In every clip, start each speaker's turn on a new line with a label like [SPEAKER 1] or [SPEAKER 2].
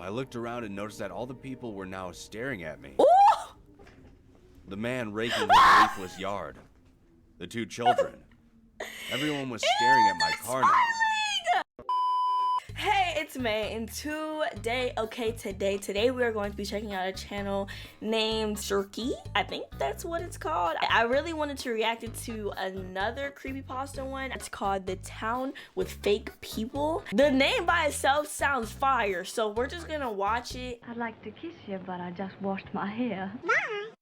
[SPEAKER 1] I looked around and noticed that all the people were now staring at me.
[SPEAKER 2] Ooh!
[SPEAKER 1] The man raking his leafless yard. The two children. Everyone was staring at my car now.
[SPEAKER 2] Hey, it's May, and today we are going to be checking out a channel named Surkee. I think that's what it's called. I really wanted to react it to another creepypasta one. It's called The Town with Fake People. The name by itself sounds fire, so we're just gonna watch it.
[SPEAKER 3] I'd like to kiss you, but I just washed my hair.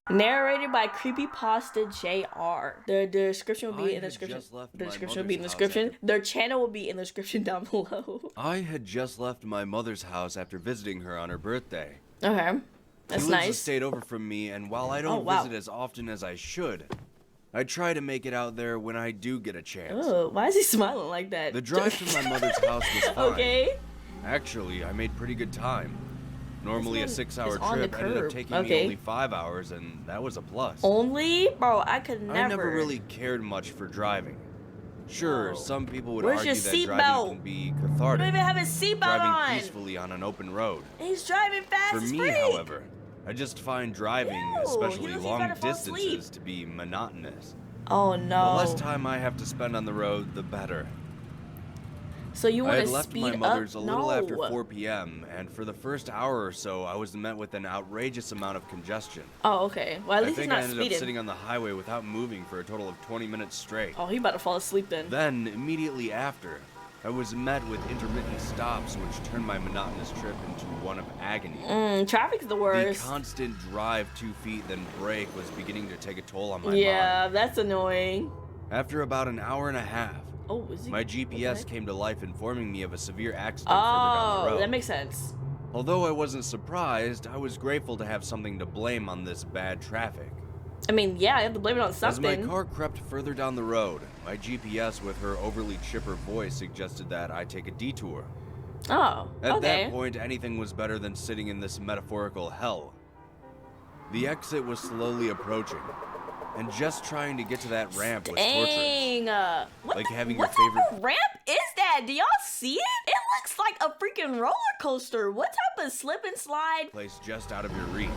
[SPEAKER 2] Narrated by Creepypasta JR. The description will be in the description. The description will be in the description. Their channel will be in the description down below.
[SPEAKER 1] I had just left my mother's house after visiting her on her birthday.
[SPEAKER 2] Okay, that's
[SPEAKER 1] she lives
[SPEAKER 2] nice.
[SPEAKER 1] a state over from me, and while I don't visit as often as I should, I try to make it out there when I do get a chance.
[SPEAKER 2] Oh, why is he smiling like that?
[SPEAKER 1] The drive to my mother's house was fine.
[SPEAKER 2] Okay.
[SPEAKER 1] Actually, I made pretty good time. Normally a 6-hour
[SPEAKER 2] it's on the
[SPEAKER 1] trip ended up
[SPEAKER 2] curb.
[SPEAKER 1] taking me only 5 hours, and that was a plus.
[SPEAKER 2] Only? Bro, I could never.
[SPEAKER 1] I never really cared much for driving. Sure, some people would
[SPEAKER 2] Where's
[SPEAKER 1] argue
[SPEAKER 2] your
[SPEAKER 1] that driving can be cathartic.
[SPEAKER 2] You don't even have a seatbelt
[SPEAKER 1] driving
[SPEAKER 2] on.
[SPEAKER 1] peacefully on an open road.
[SPEAKER 2] He's driving fast.
[SPEAKER 1] For me, however, I just find driving, especially long distances, to be monotonous.
[SPEAKER 2] Oh no.
[SPEAKER 1] The less time I have to spend on the road, the better.
[SPEAKER 2] So you want to speed up?
[SPEAKER 1] I had left my mother's a little after 4 p.m., and for the first hour or so, I was met with an outrageous amount of congestion.
[SPEAKER 2] Oh, okay. Well, at least he's not
[SPEAKER 1] I think I ended
[SPEAKER 2] speeding.
[SPEAKER 1] up sitting on the highway without moving for a total of 20 minutes straight.
[SPEAKER 2] Oh, he about to fall asleep then.
[SPEAKER 1] Then, immediately after, I was met with intermittent stops, which turned my monotonous trip into one of agony.
[SPEAKER 2] Traffic's the worst.
[SPEAKER 1] The constant drive 2 feet, then brake was beginning to take a toll on my mind.
[SPEAKER 2] Yeah, that's annoying.
[SPEAKER 1] After about an hour and a half, my GPS came to life, informing me of a severe accident further down the road.
[SPEAKER 2] That makes sense.
[SPEAKER 1] Although I wasn't surprised, I was grateful to have something to blame on this bad traffic.
[SPEAKER 2] I mean, yeah, you have to blame it on something.
[SPEAKER 1] As my car crept further down the road, my GPS, with her overly chipper voice, suggested that I take a detour.
[SPEAKER 2] Oh,
[SPEAKER 1] At that point, anything was better than sitting in this metaphorical hell. The exit was slowly approaching, and just trying to get to that ramp was torturous. Like having your favorite...
[SPEAKER 2] What type of ramp is that? Do y'all see it? It looks like a freaking roller coaster. What type of slip and slide?
[SPEAKER 1] Place just out of your reach.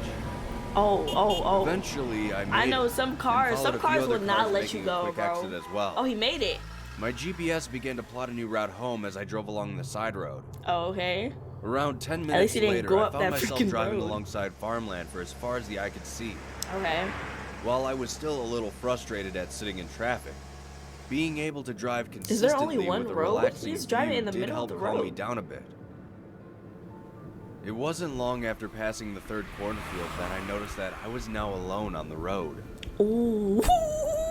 [SPEAKER 2] Oh.
[SPEAKER 1] Eventually, I made
[SPEAKER 2] I know some cars will not let you go, bro.
[SPEAKER 1] Exit as well.
[SPEAKER 2] Oh, he made it.
[SPEAKER 1] My GPS began to plot a new route home as I drove along the side road.
[SPEAKER 2] Oh, okay.
[SPEAKER 1] Around 10 minutes later, I found myself driving alongside farmland for as far as the eye could see.
[SPEAKER 2] Okay.
[SPEAKER 1] While I was still a little frustrated at sitting in traffic, being able to drive consistently with a relaxing view did help calm me down a bit. It wasn't long after passing the third cornfield that I noticed that I was now alone on the road.
[SPEAKER 2] Ooh.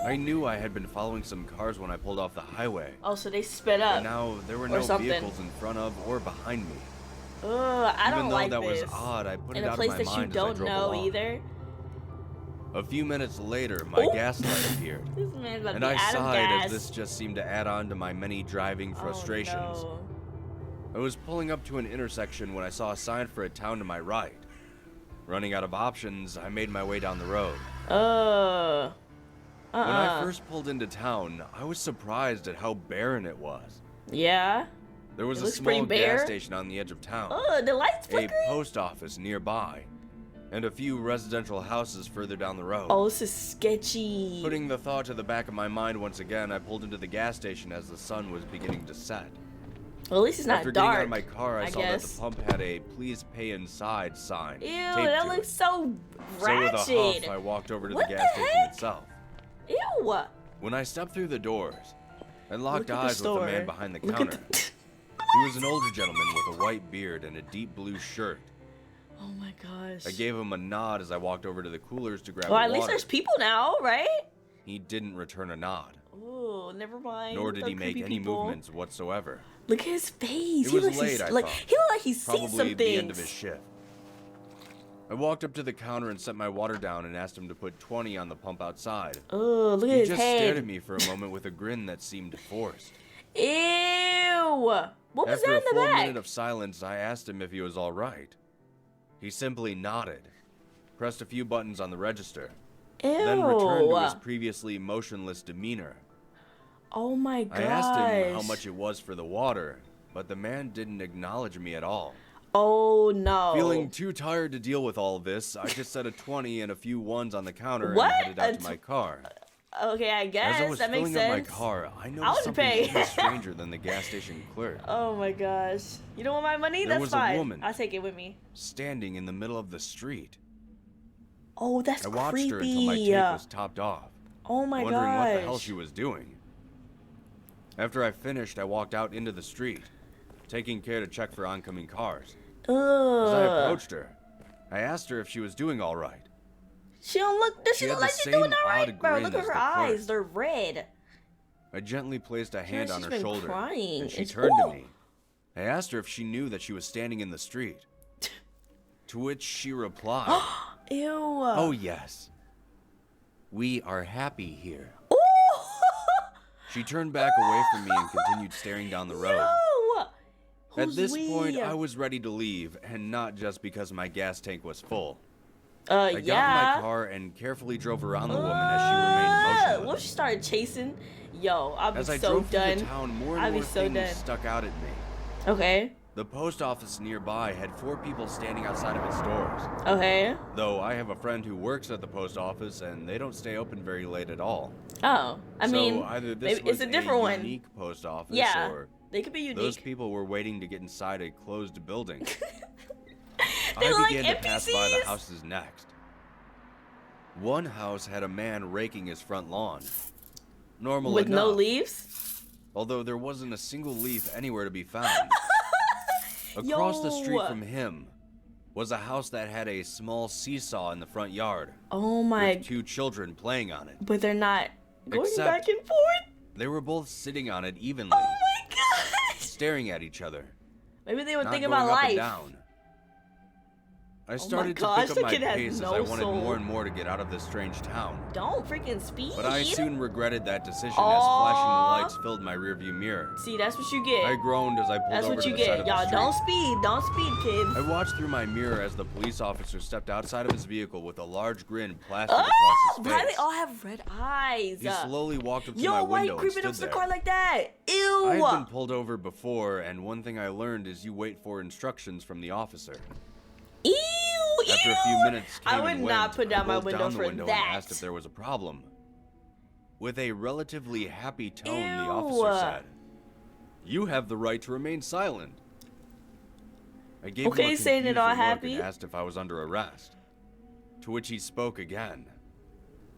[SPEAKER 1] I knew I had been following some cars when I pulled off the highway.
[SPEAKER 2] Oh, so they sped up.
[SPEAKER 1] But now there were no vehicles in front of or behind me.
[SPEAKER 2] I don't like this.
[SPEAKER 1] Even though that was odd, I put it out of my mind as I drove along.
[SPEAKER 2] In a place that you don't know either.
[SPEAKER 1] A few minutes later, my gas light appeared, and I sighed as this just seemed to add on to my many driving frustrations.
[SPEAKER 2] Oh, no.
[SPEAKER 1] I was pulling up to an intersection when I saw a sign for a town to my right. Running out of options, I made my way down the road. When I first pulled into town, I was surprised at how barren it was.
[SPEAKER 2] Yeah?
[SPEAKER 1] There was a small gas station on the edge of town,
[SPEAKER 2] the lights flickering?
[SPEAKER 1] a post office nearby, and a few residential houses further down the road.
[SPEAKER 2] Oh, this is sketchy.
[SPEAKER 1] Putting the thought to the back of my mind once again, I pulled into the gas station as the sun was beginning to set.
[SPEAKER 2] Well, at least it's not
[SPEAKER 1] After
[SPEAKER 2] dark.
[SPEAKER 1] getting out of my car, I saw that the pump had a "Please pay inside" sign.
[SPEAKER 2] Ew, that looks so ratchet.
[SPEAKER 1] So with a huff, I walked over to the gas station itself.
[SPEAKER 2] Ew.
[SPEAKER 1] When I stepped through the doors, I locked eyes with the man behind the counter. He was an older gentleman with a white beard and a deep blue shirt.
[SPEAKER 2] Oh my gosh.
[SPEAKER 1] I gave him a nod as I walked over to the coolers to grab
[SPEAKER 2] Well,
[SPEAKER 1] water.
[SPEAKER 2] at least there's people now, right?
[SPEAKER 1] He didn't return a nod.
[SPEAKER 2] Oh, never mind.
[SPEAKER 1] Nor did he make any movements whatsoever.
[SPEAKER 2] Look at his face.
[SPEAKER 1] It was late, I thought.
[SPEAKER 2] He looked like he's seen some things.
[SPEAKER 1] Probably the end of his shift. I walked up to the counter and set my water down and asked him to put 20 on the pump outside.
[SPEAKER 2] Oh, look at his head.
[SPEAKER 1] He just stared at me for a moment with a grin that seemed forced.
[SPEAKER 2] Ew. What was that in the back?
[SPEAKER 1] After a full minute of silence, I asked him if he was all right. He simply nodded, pressed a few buttons on the register, then returned to his previously motionless demeanor.
[SPEAKER 2] Oh my gosh.
[SPEAKER 1] I asked him how much it was for the water, but the man didn't acknowledge me at all.
[SPEAKER 2] Oh no.
[SPEAKER 1] Feeling too tired to deal with all of this, I just set a 20 and a few ones on the counter
[SPEAKER 2] What?
[SPEAKER 1] and headed out to my car.
[SPEAKER 2] Okay, I guess
[SPEAKER 1] As I was
[SPEAKER 2] that makes
[SPEAKER 1] filling up
[SPEAKER 2] sense.
[SPEAKER 1] my car, I
[SPEAKER 2] I
[SPEAKER 1] noticed
[SPEAKER 2] would
[SPEAKER 1] something
[SPEAKER 2] pay.
[SPEAKER 1] even stranger than the gas station clerk.
[SPEAKER 2] Oh my gosh. You don't want my money?
[SPEAKER 1] There
[SPEAKER 2] That's
[SPEAKER 1] was
[SPEAKER 2] fine.
[SPEAKER 1] a woman
[SPEAKER 2] I'll take it with me.
[SPEAKER 1] standing in the middle of the street.
[SPEAKER 2] Oh, that's
[SPEAKER 1] I watched
[SPEAKER 2] creepy.
[SPEAKER 1] her until my tank was topped off,
[SPEAKER 2] Oh my
[SPEAKER 1] wondering
[SPEAKER 2] gosh.
[SPEAKER 1] what the hell she was doing. After I finished, I walked out into the street, taking care to check for oncoming cars. As I approached her, I asked her if she was doing all right.
[SPEAKER 2] She don't look. Does she
[SPEAKER 1] She
[SPEAKER 2] look
[SPEAKER 1] had
[SPEAKER 2] like
[SPEAKER 1] the
[SPEAKER 2] she's doing
[SPEAKER 1] same
[SPEAKER 2] all right,
[SPEAKER 1] odd
[SPEAKER 2] bro?
[SPEAKER 1] grin
[SPEAKER 2] Look at
[SPEAKER 1] as
[SPEAKER 2] her
[SPEAKER 1] the
[SPEAKER 2] eyes.
[SPEAKER 1] clerk.
[SPEAKER 2] They're red.
[SPEAKER 1] I gently placed a hand on
[SPEAKER 2] she's
[SPEAKER 1] her
[SPEAKER 2] been
[SPEAKER 1] shoulder,
[SPEAKER 2] crying.
[SPEAKER 1] and she
[SPEAKER 2] It's-
[SPEAKER 1] turned
[SPEAKER 2] Ooh.
[SPEAKER 1] to me. I asked her if she knew that she was standing in the street. To which she replied,
[SPEAKER 2] Ew.
[SPEAKER 1] "Oh yes, we are happy here."
[SPEAKER 2] Ooh.
[SPEAKER 1] She turned back away from me and continued staring down the road.
[SPEAKER 2] Yo.
[SPEAKER 1] At
[SPEAKER 2] Who's
[SPEAKER 1] this
[SPEAKER 2] we?
[SPEAKER 1] point, I was ready to leave, and not just because my gas tank was full. I got in
[SPEAKER 2] yeah.
[SPEAKER 1] my car and carefully drove around the woman as she remained
[SPEAKER 2] What
[SPEAKER 1] emotionless.
[SPEAKER 2] if she started chasing? Yo, I'll be
[SPEAKER 1] As I
[SPEAKER 2] so
[SPEAKER 1] drove through
[SPEAKER 2] done.
[SPEAKER 1] the town, more and
[SPEAKER 2] I'd be
[SPEAKER 1] more
[SPEAKER 2] so
[SPEAKER 1] things
[SPEAKER 2] done.
[SPEAKER 1] stuck out at me.
[SPEAKER 2] Okay.
[SPEAKER 1] The post office nearby had 4 people standing outside of its doors.
[SPEAKER 2] Okay.
[SPEAKER 1] Though I have a friend who works at the post office, and they don't stay open very late at all.
[SPEAKER 2] Oh, I
[SPEAKER 1] So
[SPEAKER 2] mean,
[SPEAKER 1] either this
[SPEAKER 2] maybe
[SPEAKER 1] was
[SPEAKER 2] it's a different one.
[SPEAKER 1] unique post office,
[SPEAKER 2] Yeah,
[SPEAKER 1] or
[SPEAKER 2] they could be unique.
[SPEAKER 1] those people were waiting to get inside a closed building.
[SPEAKER 2] They look
[SPEAKER 1] I
[SPEAKER 2] like
[SPEAKER 1] began to pass by the
[SPEAKER 2] NPCs.
[SPEAKER 1] houses next. One house had a man raking his front lawn. Normal
[SPEAKER 2] With no
[SPEAKER 1] enough,
[SPEAKER 2] leaves.
[SPEAKER 1] although there wasn't a single leaf anywhere to be found. Across the street
[SPEAKER 2] Yo.
[SPEAKER 1] from him was a house that had a small seesaw in the front yard,
[SPEAKER 2] Oh my.
[SPEAKER 1] with 2 children playing on it.
[SPEAKER 2] But they're not going
[SPEAKER 1] Except-
[SPEAKER 2] back and forth.
[SPEAKER 1] They were both sitting on it evenly,
[SPEAKER 2] Oh my gosh.
[SPEAKER 1] staring at each other,
[SPEAKER 2] Maybe they were
[SPEAKER 1] not
[SPEAKER 2] thinking
[SPEAKER 1] going
[SPEAKER 2] about
[SPEAKER 1] up and
[SPEAKER 2] life.
[SPEAKER 1] down. I started to
[SPEAKER 2] gosh,
[SPEAKER 1] pick up
[SPEAKER 2] that
[SPEAKER 1] my
[SPEAKER 2] kid has
[SPEAKER 1] pace as
[SPEAKER 2] no
[SPEAKER 1] I wanted
[SPEAKER 2] soul.
[SPEAKER 1] more and more to get out of this strange town.
[SPEAKER 2] Don't freaking speed.
[SPEAKER 1] But I soon regretted that decision as
[SPEAKER 2] Aw.
[SPEAKER 1] flashing lights filled my rearview mirror.
[SPEAKER 2] See, that's what you get.
[SPEAKER 1] I groaned as I pulled
[SPEAKER 2] That's
[SPEAKER 1] over
[SPEAKER 2] what
[SPEAKER 1] to
[SPEAKER 2] you
[SPEAKER 1] the side
[SPEAKER 2] get.
[SPEAKER 1] of the
[SPEAKER 2] Y'all
[SPEAKER 1] street.
[SPEAKER 2] don't speed. Don't speed, kids.
[SPEAKER 1] I watched through my mirror as the police officer stepped outside of his vehicle with a large grin plastered
[SPEAKER 2] Oh,
[SPEAKER 1] across his
[SPEAKER 2] why
[SPEAKER 1] face.
[SPEAKER 2] they all have red eyes?
[SPEAKER 1] He slowly walked up to
[SPEAKER 2] Yo,
[SPEAKER 1] my
[SPEAKER 2] why you
[SPEAKER 1] window and
[SPEAKER 2] creeping
[SPEAKER 1] stood
[SPEAKER 2] up to the
[SPEAKER 1] there.
[SPEAKER 2] car like that? Ew.
[SPEAKER 1] I had been pulled over before, and one thing I learned is you wait for instructions from the officer.
[SPEAKER 2] Ew.
[SPEAKER 1] After a
[SPEAKER 2] ew.
[SPEAKER 1] few minutes came
[SPEAKER 2] I would
[SPEAKER 1] and
[SPEAKER 2] not
[SPEAKER 1] went,
[SPEAKER 2] put down
[SPEAKER 1] I
[SPEAKER 2] my
[SPEAKER 1] rolled
[SPEAKER 2] window
[SPEAKER 1] down the
[SPEAKER 2] for
[SPEAKER 1] window
[SPEAKER 2] that.
[SPEAKER 1] and asked if there was a problem. With a relatively happy tone, the
[SPEAKER 2] Ew.
[SPEAKER 1] officer said, "You have the right to remain silent." I gave
[SPEAKER 2] Okay,
[SPEAKER 1] him a
[SPEAKER 2] saying it
[SPEAKER 1] confused
[SPEAKER 2] all
[SPEAKER 1] look
[SPEAKER 2] happy.
[SPEAKER 1] and asked if I was under arrest. To which he spoke again.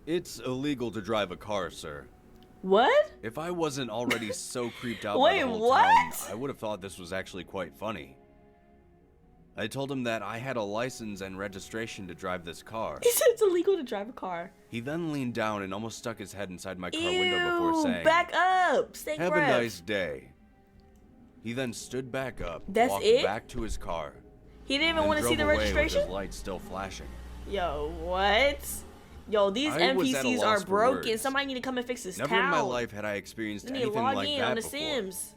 [SPEAKER 1] "It's illegal to drive a car, sir.
[SPEAKER 2] What?
[SPEAKER 1] If I wasn't already so creeped out by
[SPEAKER 2] Wait,
[SPEAKER 1] the whole
[SPEAKER 2] what?
[SPEAKER 1] town, I would have thought this was actually quite funny." I told him that I had a license and registration to drive this car.
[SPEAKER 2] He said it's illegal to drive a car.
[SPEAKER 1] He then leaned down and almost stuck his head inside my car
[SPEAKER 2] Ew.
[SPEAKER 1] window before saying,
[SPEAKER 2] Back up. Stay
[SPEAKER 1] "Have
[SPEAKER 2] breath.
[SPEAKER 1] a nice day." He then stood back up,
[SPEAKER 2] That's
[SPEAKER 1] walked
[SPEAKER 2] it?
[SPEAKER 1] back to his car,
[SPEAKER 2] He didn't even
[SPEAKER 1] and
[SPEAKER 2] want to see
[SPEAKER 1] drove
[SPEAKER 2] the
[SPEAKER 1] away with
[SPEAKER 2] registration?
[SPEAKER 1] his lights still flashing.
[SPEAKER 2] Yo, what? Yo, these
[SPEAKER 1] I was at a
[SPEAKER 2] NPCs
[SPEAKER 1] loss
[SPEAKER 2] are
[SPEAKER 1] for
[SPEAKER 2] broken.
[SPEAKER 1] words.
[SPEAKER 2] Somebody need to come and fix this
[SPEAKER 1] Never
[SPEAKER 2] town.
[SPEAKER 1] in my life had I experienced
[SPEAKER 2] They need to
[SPEAKER 1] anything
[SPEAKER 2] log
[SPEAKER 1] like
[SPEAKER 2] in
[SPEAKER 1] that
[SPEAKER 2] on The
[SPEAKER 1] before.
[SPEAKER 2] Sims.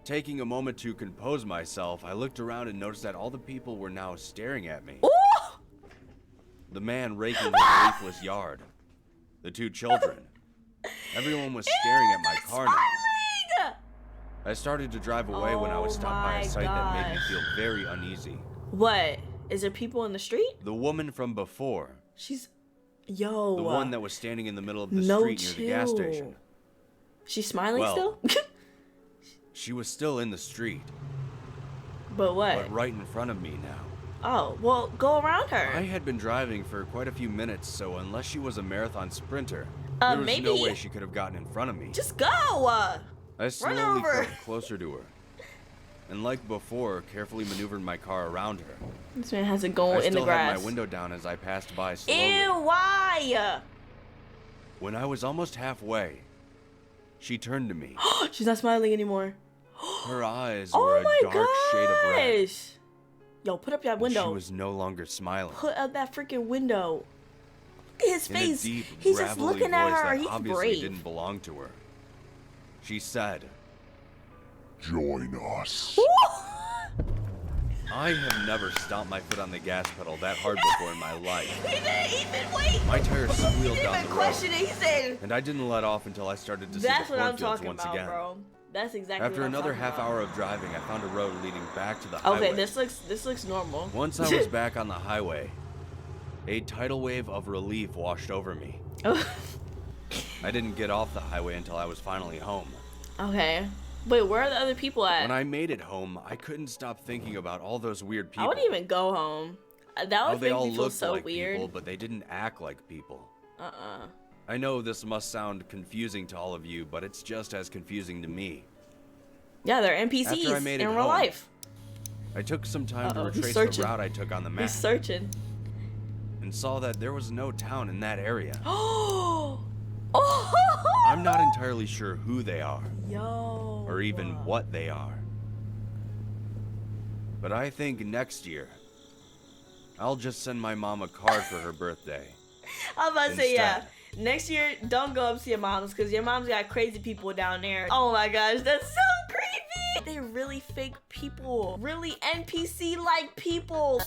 [SPEAKER 1] Taking a moment to compose myself, I looked around and noticed that all the people were now staring at me.
[SPEAKER 2] Ooh!
[SPEAKER 1] The man raking his leafless yard. The 2 children. Everyone was staring at my
[SPEAKER 2] They're
[SPEAKER 1] car now.
[SPEAKER 2] smiling!
[SPEAKER 1] I started to drive away when I was
[SPEAKER 2] Oh
[SPEAKER 1] stopped by
[SPEAKER 2] my
[SPEAKER 1] a sight that made me
[SPEAKER 2] gosh.
[SPEAKER 1] feel very uneasy.
[SPEAKER 2] What? Is there people in the street?
[SPEAKER 1] The woman from before.
[SPEAKER 2] She's... Yo.
[SPEAKER 1] The one that was standing in the middle of the
[SPEAKER 2] no
[SPEAKER 1] street near the gas
[SPEAKER 2] chill.
[SPEAKER 1] station.
[SPEAKER 2] She's smiling
[SPEAKER 1] Well,
[SPEAKER 2] still?
[SPEAKER 1] She was still in the street,
[SPEAKER 2] But what?
[SPEAKER 1] but right in front of me now.
[SPEAKER 2] Oh, well, go around her.
[SPEAKER 1] I had been driving for quite a few minutes, so unless she was a marathon sprinter, there was no
[SPEAKER 2] maybe.
[SPEAKER 1] way she could have gotten in front of me.
[SPEAKER 2] Just go!
[SPEAKER 1] I slowly
[SPEAKER 2] over.
[SPEAKER 1] crept closer to her, and like before, carefully maneuvered my car around her.
[SPEAKER 2] This man has it
[SPEAKER 1] I
[SPEAKER 2] going in the
[SPEAKER 1] still had
[SPEAKER 2] grass.
[SPEAKER 1] my window down as I passed by slowly.
[SPEAKER 2] Ew, why?
[SPEAKER 1] When I was almost halfway, she turned to me.
[SPEAKER 2] She's not smiling anymore.
[SPEAKER 1] Her eyes
[SPEAKER 2] Oh
[SPEAKER 1] were a
[SPEAKER 2] my
[SPEAKER 1] dark shade of red.
[SPEAKER 2] gosh! Yo, put up that
[SPEAKER 1] and
[SPEAKER 2] window.
[SPEAKER 1] She was no longer smiling.
[SPEAKER 2] Put up that freaking window. His
[SPEAKER 1] In a
[SPEAKER 2] face.
[SPEAKER 1] deep,
[SPEAKER 2] He's just
[SPEAKER 1] gravelly
[SPEAKER 2] looking at
[SPEAKER 1] voice
[SPEAKER 2] her.
[SPEAKER 1] that
[SPEAKER 2] He's
[SPEAKER 1] obviously
[SPEAKER 2] brave.
[SPEAKER 1] didn't belong to her. She said,
[SPEAKER 4] Join us.
[SPEAKER 1] "I have never stomped my foot on the gas pedal that hard before in my life.
[SPEAKER 2] He didn't even wait.
[SPEAKER 1] My tires
[SPEAKER 2] He
[SPEAKER 1] squealed
[SPEAKER 2] didn't
[SPEAKER 1] down
[SPEAKER 2] even
[SPEAKER 1] the
[SPEAKER 2] question
[SPEAKER 1] road,
[SPEAKER 2] it. He said,
[SPEAKER 1] and I didn't let off until I started to see
[SPEAKER 2] "That's
[SPEAKER 1] the
[SPEAKER 2] what I'm
[SPEAKER 1] cornfields
[SPEAKER 2] talking
[SPEAKER 1] once
[SPEAKER 2] about,
[SPEAKER 1] again.
[SPEAKER 2] bro." That's exactly
[SPEAKER 1] After
[SPEAKER 2] what I'm
[SPEAKER 1] another
[SPEAKER 2] talking
[SPEAKER 1] half
[SPEAKER 2] about.
[SPEAKER 1] hour of driving, I found a road leading back to the highway.
[SPEAKER 2] Okay, this looks normal.
[SPEAKER 1] Once I was back on the highway, a tidal wave of relief washed over me. I didn't get off the highway until I was finally home.
[SPEAKER 2] Okay. Wait, where are the other people at?
[SPEAKER 1] When I made it home, I couldn't stop thinking about all those weird people.
[SPEAKER 2] I wouldn't even go home. That
[SPEAKER 1] How
[SPEAKER 2] would
[SPEAKER 1] they
[SPEAKER 2] make
[SPEAKER 1] all
[SPEAKER 2] me feel
[SPEAKER 1] looked
[SPEAKER 2] so
[SPEAKER 1] like
[SPEAKER 2] weird.
[SPEAKER 1] people, but they didn't act like people. I know this must sound confusing to all of you, but it's just as confusing to me.
[SPEAKER 2] Yeah, they're NPCs
[SPEAKER 1] After I made it
[SPEAKER 2] in real
[SPEAKER 1] home,
[SPEAKER 2] life.
[SPEAKER 1] I took some time to
[SPEAKER 2] Uh-oh, he's
[SPEAKER 1] retrace
[SPEAKER 2] searching.
[SPEAKER 1] the route I took on the map
[SPEAKER 2] He's searching.
[SPEAKER 1] and saw that there was no town in that area.
[SPEAKER 2] Oh!
[SPEAKER 1] I'm not entirely sure who they are,
[SPEAKER 2] Yo.
[SPEAKER 1] or even what they are. But I think next year, I'll just send my mom a card for her birthday.
[SPEAKER 2] I was about to say, yeah.
[SPEAKER 1] Instead.
[SPEAKER 2] Next year, don't go up to your mom's because your mom's got crazy people down there. Oh my gosh, that's so creepy. They're really fake people. Really NPC-like people.